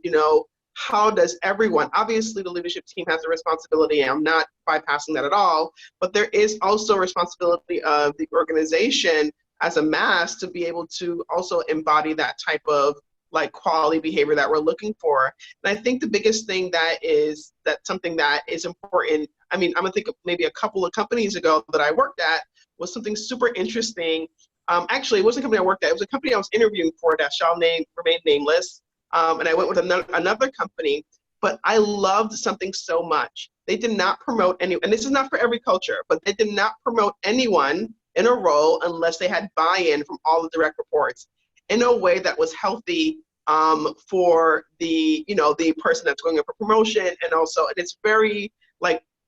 how does everyone, obviously the leadership team has a responsibility, I'm not bypassing that at all, but there is also a responsibility of the organization as a mass to be able to also embody that type of quality behavior that we're looking for. And I think the biggest thing something that is important, I'm gonna think of maybe a couple of companies ago that I worked at, was something super interesting. Actually, it wasn't a company I worked at, it was a company I was interviewing for that shall remain nameless. And I went with another company, but I loved something so much. They did not promote and this is not for every culture, but they did not promote anyone in a role unless they had buy-in from all the direct reports in a way that was healthy for the person that's going up for promotion, and it's very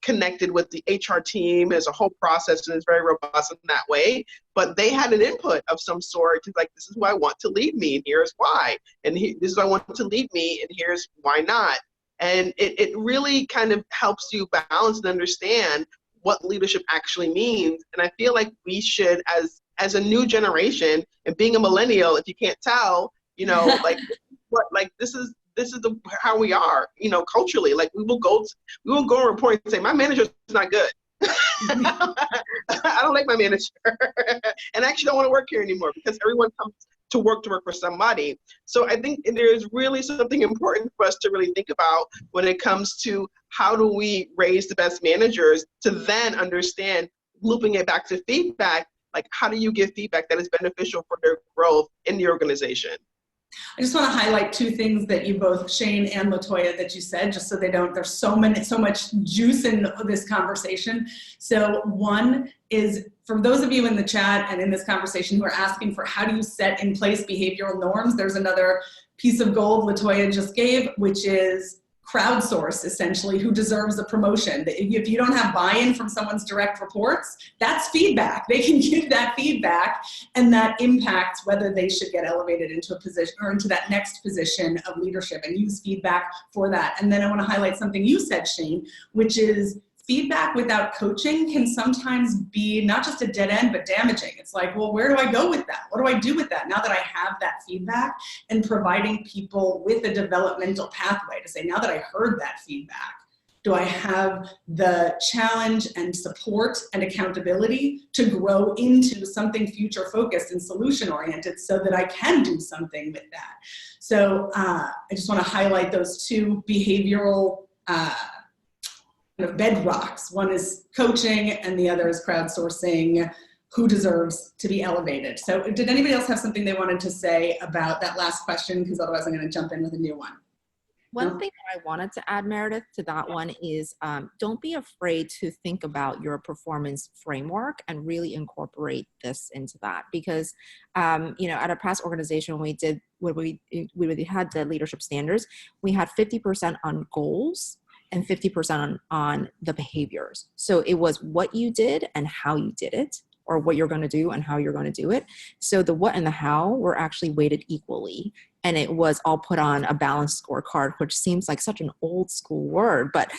connected with the HR team as a whole process, and it's very robust in that way. But they had an input of some sort to this is who I want to lead me, and here's why, and this is who I want to lead me, and here's why not. And it really kind of helps you balance and understand what leadership actually means. And I feel like we should, as a new generation, and being a millennial, if you can't tell, this is how we are, culturally. We will go and report and say, my manager's not good. I don't like my manager. And I actually don't want to work here anymore, because everyone comes to work for somebody. So I think there's really something important for us to really think about when it comes to how do we raise the best managers, to then understand, looping it back to feedback, how do you give feedback that is beneficial for their growth in the organization? I just want to highlight two things that you both, Shane and Latoya, that you said, just so they don't, there's so much juice in this conversation. So one is, for those of you in the chat and in this conversation who are asking for how do you set in place behavioral norms, there's another piece of gold Latoya just gave, which is crowdsource, essentially, who deserves a promotion. If you don't have buy-in from someone's direct reports, that's feedback. They can give that feedback, and that impacts whether they should get elevated into a position or into that next position of leadership, and use feedback for that. And then I want to highlight something you said, Shane, which is feedback without coaching can sometimes be not just a dead end, but damaging. It's like, well, where do I go with that? What do I do with that now that I have that feedback? And providing people with a developmental pathway to say, now that I heard that feedback, do I have the challenge and support and accountability to grow into something future focused and solution oriented so that I can do something with that? So I just want to highlight those two behavioral bedrocks. One is coaching and the other is crowdsourcing who deserves to be elevated. So did anybody else have something they wanted to say about that last question? Because otherwise I'm going to jump in with a new one. One thing that I wanted to add, Meredith, to that one is don't be afraid to think about your performance framework and really incorporate this into that. Because, at a past organization, when we had the leadership standards, we had 50% on goals and 50% on the behaviors. So it was what you did and how you did it, or what you're going to do and how you're going to do it. So the what and the how were actually weighted equally. And it was all put on a balanced scorecard, which seems like such an old school word, but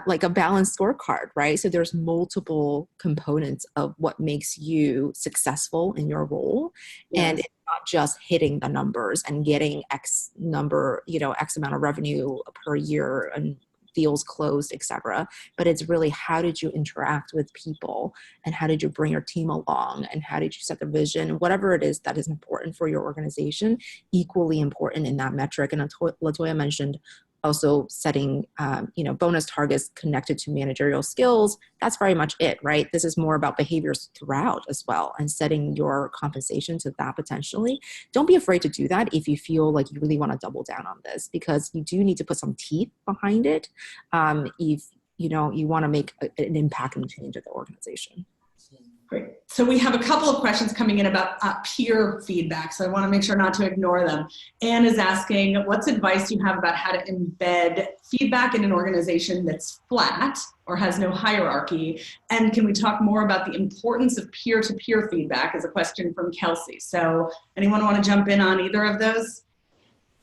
like a balanced scorecard, right? So there's multiple components of what makes you successful in your role. Yes. And it's not just hitting the numbers and getting X number, X amount of revenue per year and deals closed, etc. But it's really, how did you interact with people, and how did you bring your team along, and how did you set the vision, whatever it is that is important for your organization, equally important in that metric. And Latoya mentioned also setting, bonus targets connected to managerial skills. That's very much it, right? This is more about behaviors throughout as well, and setting your compensation to that potentially. Don't be afraid to do that if you feel like you really want to double down on this, because you do need to put some teeth behind it if you want to make an impact and change at the organization. Great. So we have a couple of questions coming in about peer feedback, so I want to make sure not to ignore them. Anne is asking, what's advice you have about how to embed feedback in an organization that's flat or has no hierarchy? And can we talk more about the importance of peer-to-peer feedback, is a question from Kelsey. So anyone want to jump in on either of those?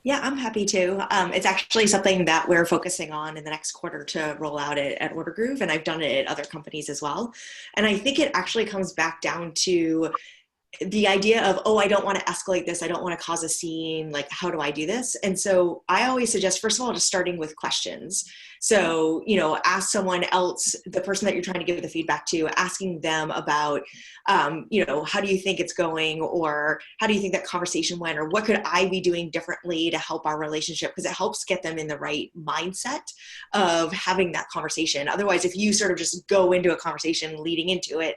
Yeah, I'm happy to. It's actually something that we're focusing on in the next quarter to roll out at Order Groove, and I've done it at other companies as well. And I think it actually comes back down to the idea of, oh, I don't want to escalate this. I don't want to cause a scene. Like, how do I do this? And so I always suggest, first of all, just starting with questions. So, ask someone else, the person that you're trying to give the feedback to, asking them about, how do you think it's going? Or how do you think that conversation went? Or what could I be doing differently to help our relationship? Because it helps get them in the right mindset of having that conversation. Otherwise, if you sort of just go into a conversation leading into it,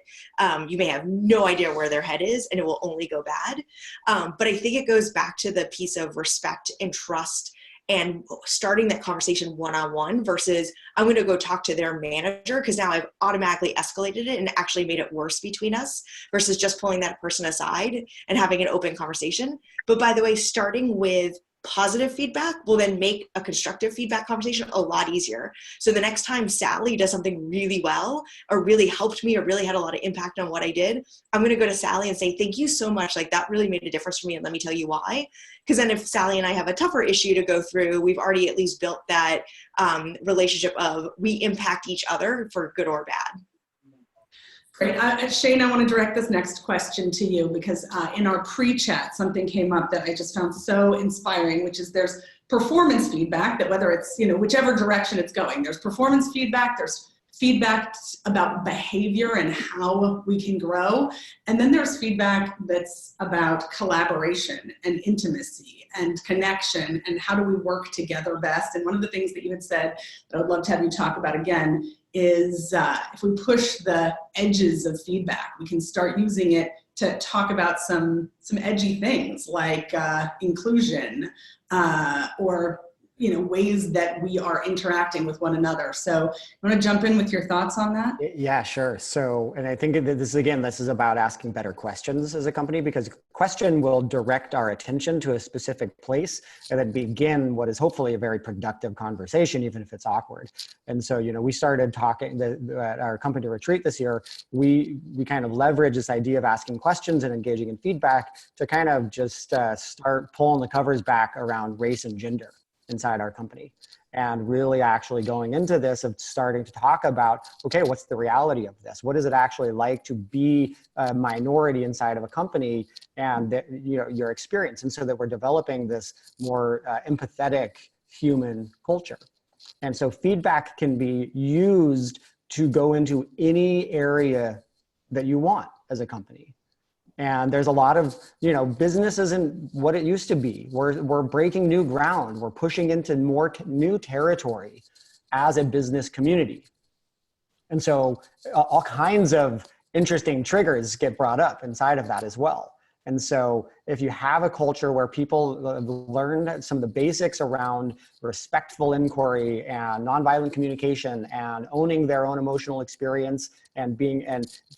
you may have no idea where their head is, and it will only go bad. But I think it goes back to the piece of respect and trust, and starting that conversation one-on-one versus I'm going to go talk to their manager because now I've automatically escalated it and actually made it worse between us, versus just pulling that person aside and having an open conversation. But by the way, starting with positive feedback will then make a constructive feedback conversation a lot easier. So the next time Sally does something really well, or really helped me, or really had a lot of impact on what I did, I'm going to go to Sally and say, thank you so much. Like, that really made a difference for me. And let me tell you why. Because then if Sally and I have a tougher issue to go through, we've already at least built that relationship of we impact each other for good or bad. Great. Shane, I want to direct this next question to you, because in our pre-chat, something came up that I just found so inspiring, which is there's performance feedback, that whether it's, whichever direction it's going, there's performance feedback, there's feedback about behavior and how we can grow. And then there's feedback that's about collaboration and intimacy and connection and how do we work together best. And one of the things that you had said that I would love to have you talk about again is if we push the edges of feedback, we can start using it to talk about some edgy things like inclusion or ways that we are interacting with one another. So you want to jump in with your thoughts on that? Yeah, sure. So, and I think this is about asking better questions as a company, because question will direct our attention to a specific place and then begin what is hopefully a very productive conversation, even if it's awkward. And so, we started talking at our company retreat this year. We kind of leverage this idea of asking questions and engaging in feedback to kind of just start pulling the covers back around race and gender inside our company, and really actually going into this of starting to talk about, okay, what's the reality of this? What is it actually like to be a minority inside of a company, and your experience, and so that we're developing this more empathetic human culture. And so feedback can be used to go into any area that you want as a company. And there's a lot of, business isn't what it used to be. We're breaking new ground. We're pushing into more new territory as a business community. And so all kinds of interesting triggers get brought up inside of that as well. And so if you have a culture where people learn some of the basics around respectful inquiry and nonviolent communication and owning their own emotional experience and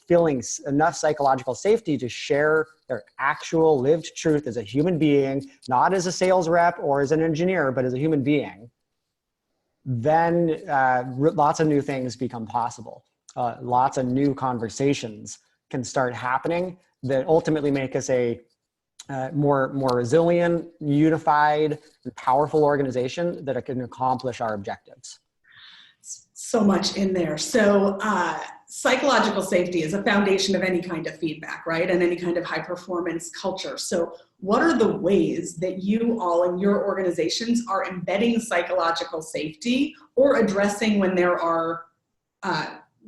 feeling enough psychological safety to share their actual lived truth as a human being, not as a sales rep or as an engineer, but as a human being, then lots of new things become possible. Lots of new conversations can start happening that ultimately make us a more resilient, unified, and powerful organization that can accomplish our objectives. So much in there. So psychological safety is a foundation of any kind of feedback, right? And any kind of high performance culture. So what are the ways that you all in your organizations are embedding psychological safety or addressing when there are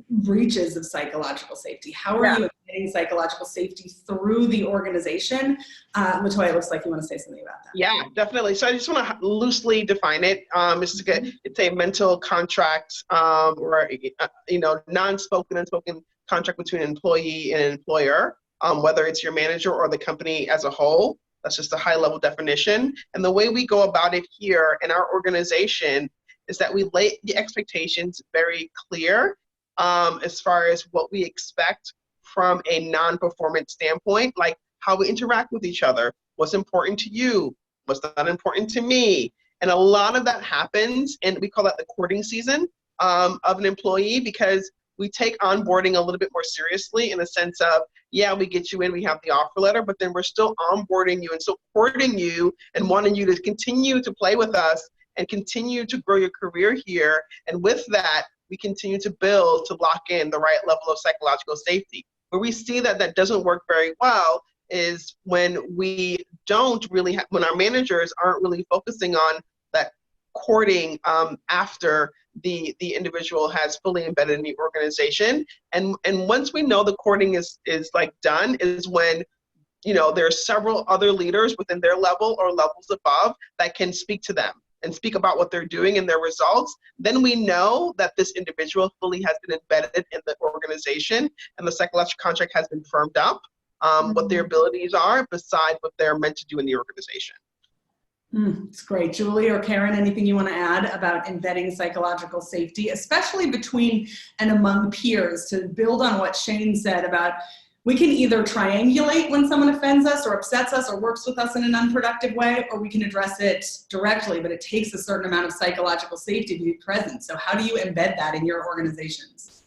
breaches of psychological safety? How are you embedding psychological safety through the organization? Latoya, it looks like you want to say something about that. Yeah, definitely. So I just want to loosely define it. It's a mental contract or non-spoken, unspoken contract between an employee and an employer, whether it's your manager or the company as a whole. That's just a high-level definition. And the way we go about it here in our organization is that we lay the expectations very clear as far as what we expect from a non-performance standpoint, like how we interact with each other, what's important to you, what's not important to me. And a lot of that happens, and we call that the courting season of an employee, because we take onboarding a little bit more seriously in the sense of, yeah, we get you in, we have the offer letter, but then we're still onboarding you and still courting you and wanting you to continue to play with us and continue to grow your career here. And with that, we continue to build to lock in the right level of psychological safety. Where we see that that doesn't work very well is when we don't really when our managers aren't really focusing on that courting after the individual has fully embedded in the organization. And once we know the courting is like done is when there are several other leaders within their level or levels above that can speak to them and speak about what they're doing and their results. Then we know that this individual fully has been embedded in the organization and the psychological contract has been firmed up, what their abilities are besides what they're meant to do in the organization. It's great. Julie or Karen, anything you want to add about embedding psychological safety, especially between and among peers, to build on what Shane said about we can either triangulate when someone offends us or upsets us or works with us in an unproductive way, or we can address it directly, but it takes a certain amount of psychological safety to be present. So how do you embed that in your organizations?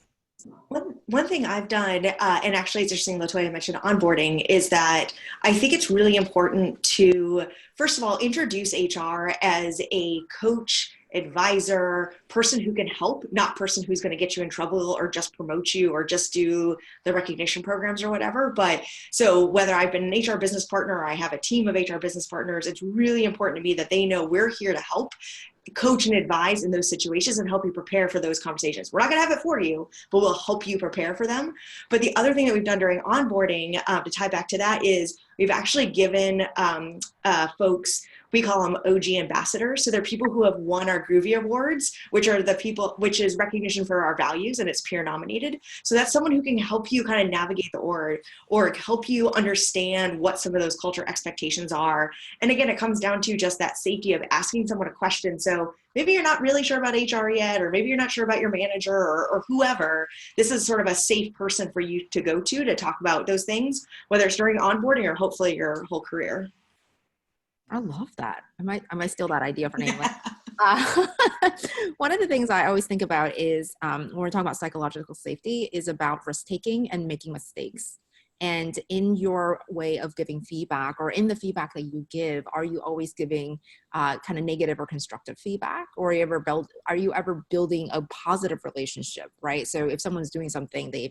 One thing I've done, and actually it's interesting, Latoya mentioned onboarding, is that I think it's really important to, first of all, introduce HR as a coach, advisor, person who can help, not person who's going to get you in trouble or just promote you or just do the recognition programs or whatever. But so whether I've been an HR business partner or I have a team of HR business partners, it's really important to me that they know we're here to help coach and advise in those situations and help you prepare for those conversations. We're not going to have it for you, but we'll help you prepare for them. But the other thing that we've done during onboarding, to tie back to that, is we've actually given folks, we call them OG ambassadors. So they're people who have won our Groovy Awards, which is recognition for our values, and it's peer nominated. So that's someone who can help you kind of navigate the org or help you understand what some of those culture expectations are. And again, it comes down to just that safety of asking someone a question. So maybe you're not really sure about HR yet, or maybe you're not sure about your manager or whoever. This is sort of a safe person for you to go to talk about those things, whether it's during onboarding or hopefully your whole career. I love that. I might steal that idea for name. One of the things I always think about is when we're talking about psychological safety is about risk taking and making mistakes. And in your way of giving feedback, or in the feedback that you give, are you always giving kind of negative or constructive feedback? Or are you ever building a positive relationship, right? So if someone's doing something, they've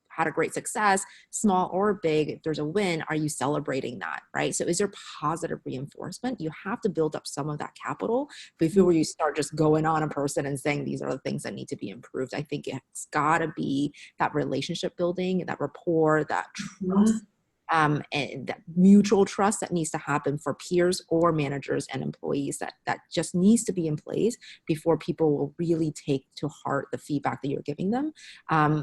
had a great success, small or big, if there's a win, are you celebrating that, right? So is there positive reinforcement? You have to build up some of that capital before you start just going on a person and saying these are the things that need to be improved. I think it's gotta be that relationship building, that rapport, that trust, and that mutual trust that needs to happen for peers or managers and employees, that just needs to be in place before people will really take to heart the feedback that you're giving them,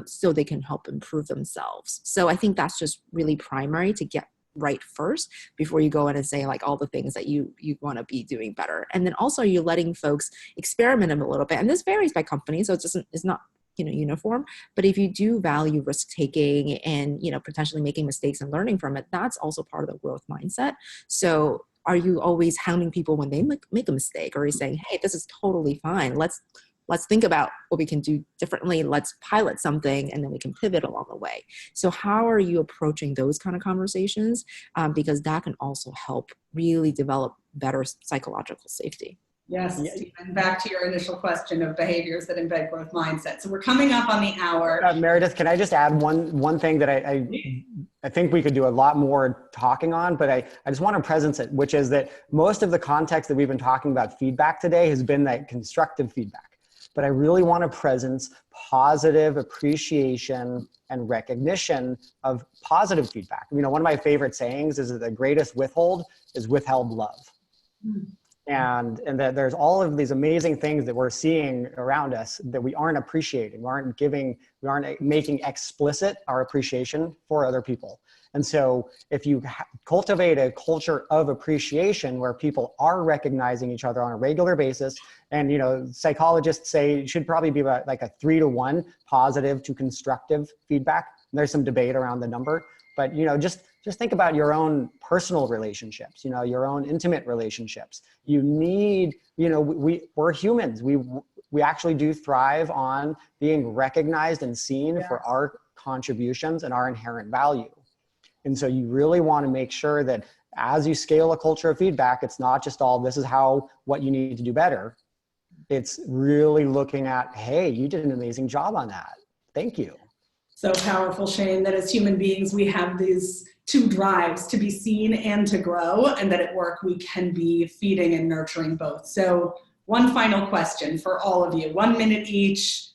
so they can help improve themselves. So I think that's just really primary to get right first before you go in and say like all the things that you want to be doing better. And then also you're letting folks experiment a little bit, and this varies by company, so it's not uniform, but if you do value risk taking and potentially making mistakes and learning from it, that's also part of the growth mindset. So are you always hounding people when they make a mistake, or are you saying, hey, this is totally fine, let's think about what we can do differently, let's pilot something, and then we can pivot along the way? So how are you approaching those kind of conversations, because that can also help really develop better psychological safety. Yes, Stephen, back to your initial question of behaviors that embed growth mindset. So we're coming up on the hour. Meredith, can I just add one thing that I think we could do a lot more talking on, but I just want to presence it, which is that most of the context that we've been talking about feedback today has been that constructive feedback. But I really want to presence positive appreciation and recognition of positive feedback. One of my favorite sayings is that the greatest withhold is withheld love. And that there's all of these amazing things that we're seeing around us that we aren't appreciating, we aren't making explicit our appreciation for other people. And so if you cultivate a culture of appreciation where people are recognizing each other on a regular basis, and psychologists say it should probably be about like a 3-to-1 positive to constructive feedback. And there's some debate around the number, but just think about your own personal relationships, your own intimate relationships. You need, we're humans. We actually do thrive on being recognized and seen for our contributions and our inherent value. And so you really want to make sure that as you scale a culture of feedback, it's not just all this is what you need to do better. It's really looking at, hey, you did an amazing job on that. Thank you. So powerful, Shane, that as human beings, we have these two drives, to be seen and to grow, and that at work we can be feeding and nurturing both. So one final question for all of you, 1 minute each.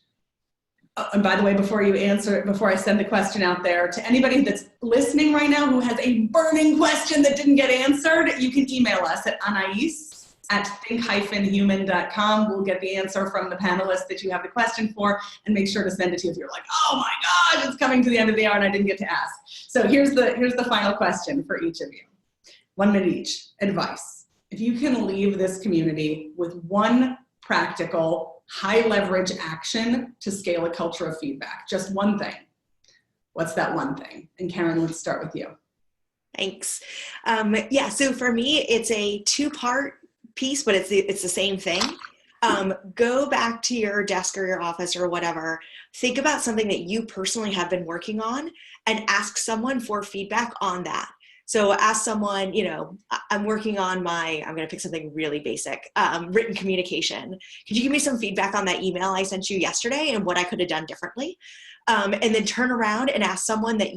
And by the way, before I send the question out there, to anybody that's listening right now who has a burning question that didn't get answered, you can email us at anais@think-human.com. We'll get the answer from the panelists that you have the question for, and make sure to send it to you if you're like, oh my gosh, it's coming to the end of the hour and I didn't get to ask. So here's the final question for each of you. 1 minute each. Advice. If you can leave this community with one practical, high leverage action to scale a culture of feedback, just one thing, what's that one thing? And Karen, let's start with you. Thanks. So for me, it's a 2-part piece, but it's the same thing. Go back to your desk or your office or whatever, think about something that you personally have been working on and ask someone for feedback on that. So ask someone, I'm working on I'm going to pick something really basic, written communication. Could you give me some feedback on that email I sent you yesterday and what I could have done differently? And then turn around and ask someone that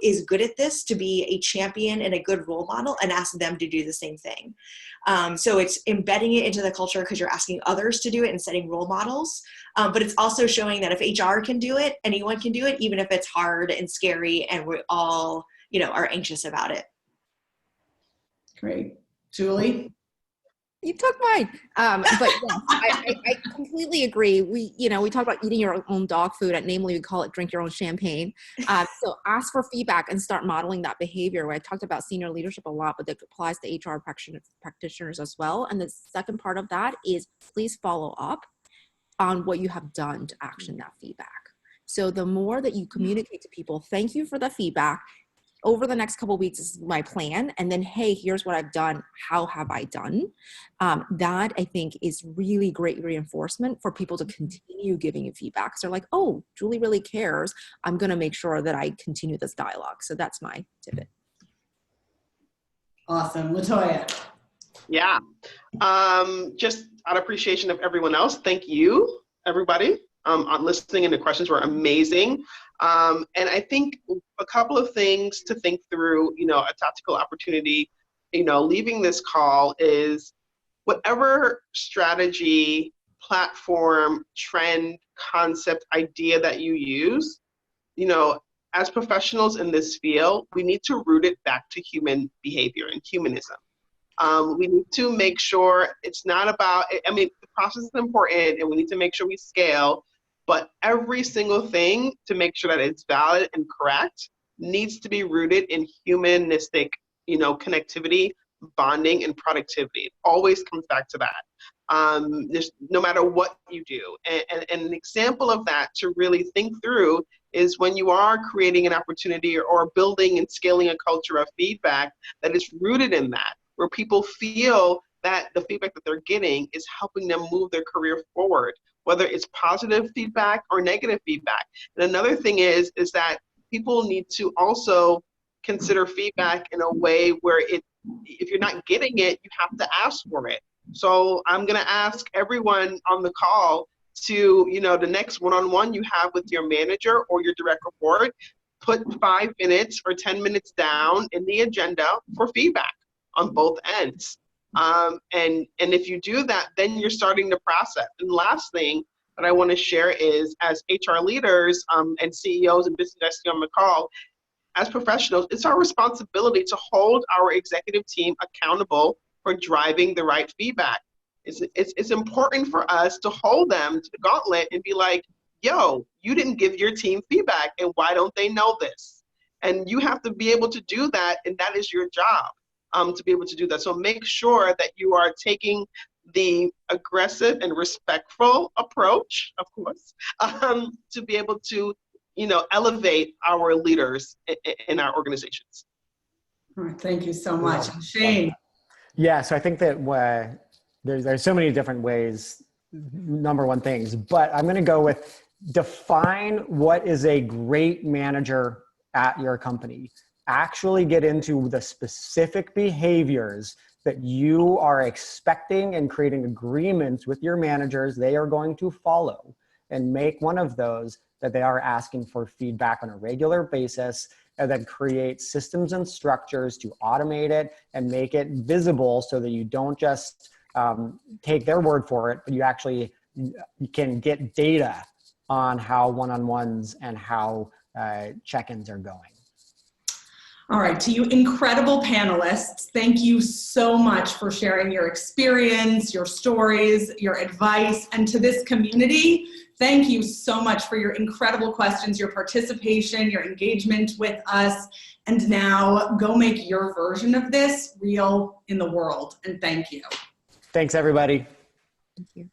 is good at this to be a champion and a good role model, and ask them to do the same thing. So it's embedding it into the culture because you're asking others to do it and setting role models. But it's also showing that if HR can do it, anyone can do it, even if it's hard and scary and we all, are anxious about it. Great. Julie? You took mine. But yes, I completely agree. We talk about eating your own dog food. Namely, we call it drink your own champagne. So ask for feedback and start modeling that behavior. I talked about senior leadership a lot, but that applies to HR practitioners as well. And the second part of that is please follow up on what you have done to action that feedback. So the more that you communicate to people, thank you for the feedback. Over the next couple of weeks, this is my plan. And then, hey, here's what I've done. How have I done? That I think is really great reinforcement for people to continue giving you feedback. So they're like, oh, Julie really cares. I'm going to make sure that I continue this dialogue. So that's my tidbit. Awesome. LaToya? Yeah. Just out of appreciation of everyone else, thank you, everybody, on listening, and the questions were amazing. And I think a couple of things to think through, a tactical opportunity, leaving this call is whatever strategy, platform, trend, concept, idea that you use, as professionals in this field, we need to root it back to human behavior and humanism. We need to make sure it's not about, the process is important and we need to make sure we scale, but every single thing to make sure that it's valid and correct needs to be rooted in humanistic, connectivity, bonding, and productivity. It always comes back to that. No matter what you do. And an example of that to really think through is when you are creating an opportunity or building and scaling a culture of feedback that is rooted in that, where people feel that the feedback that they're getting is helping them move their career forward, whether it's positive feedback or negative feedback. And another thing is that people need to also consider feedback in a way where if you're not getting it, you have to ask for it. So I'm gonna ask everyone on the call to, the next one-on-one you have with your manager or your direct report, put 5 minutes or 10 minutes down in the agenda for feedback on both ends. And if you do that, then you're starting the process. And the last thing that I want to share is, as HR leaders and CEOs and business executives on the call, as professionals, it's our responsibility to hold our executive team accountable for driving the right feedback. It's important for us to hold them to the gauntlet and be like, yo, you didn't give your team feedback, and why don't they know this? And you have to be able to do that, and that is your job. To be able to do that. So make sure that you are taking the aggressive and respectful approach, of course, to be able to, elevate our leaders in our organizations. All right, thank you so much. Shane? Yeah, so I think that there's so many different ways, number one things, but I'm going to go with define what is a great manager at your company. Actually get into the specific behaviors that you are expecting and creating agreements with your managers they are going to follow, and make one of those that they are asking for feedback on a regular basis, and then create systems and structures to automate it and make it visible so that you don't just take their word for it, but you can get data on how one-on-ones and how check-ins are going. All right, to you incredible panelists, thank you so much for sharing your experience, your stories, your advice, and to this community, thank you so much for your incredible questions, your participation, your engagement with us, and now go make your version of this real in the world, and thank you. Thanks, everybody. Thank you.